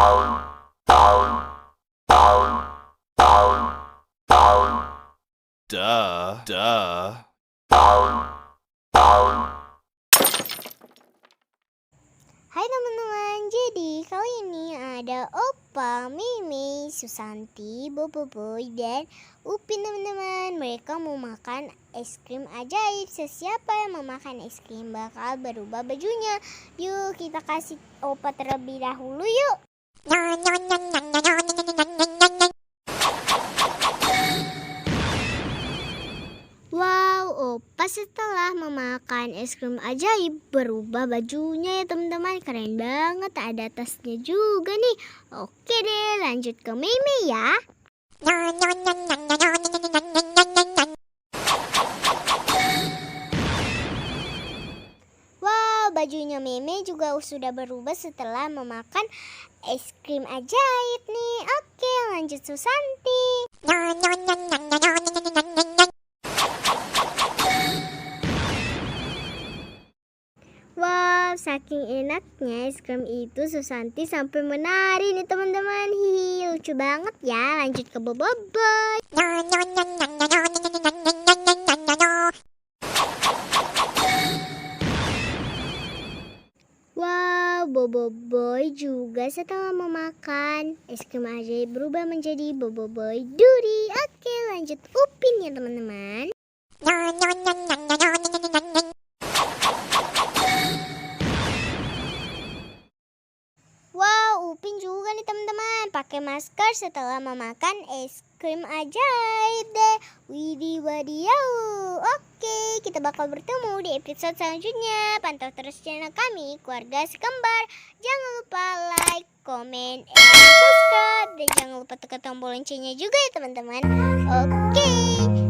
Duh. Hai teman-teman, jadi kali ini ada Opa, Mimi, Susanti, Boboiboy, dan Upin teman-teman. Mereka mau makan es krim ajaib. Siapa yang mau makan es krim bakal berubah bajunya. Yuk kita kasih Opa terlebih dahulu yuk. Wow, Opa setelah memakan es krim ajaib berubah bajunya ya teman-teman. Keren banget, ada tasnya juga nih. Oke deh, lanjut ke Mimi ya. Wow, bajunya Mimi juga sudah berubah setelah memakan es krim ajaib nih. Oke, lanjut Susanti. Wow, saking enaknya es krim itu Susanti sampai menari nih teman-teman. Hihi, lucu banget ya. Lanjut ke Boboiboy. Wow, Boboiboy juga setelah memakan es krim ajaib berubah menjadi Boboiboy Duri. Oke, lanjut Upin ya teman-teman. Wow, Upin juga nih teman-teman pakai masker setelah memakan es krim ajaib deh. Widih wadiau. Oke, kita bakal bertemu di episode selanjutnya. Pantau terus channel kami, Keluarga Sekembar. Jangan lupa like, comment, and subscribe. Dan jangan lupa tekan tombol loncengnya juga ya teman-teman. Oke.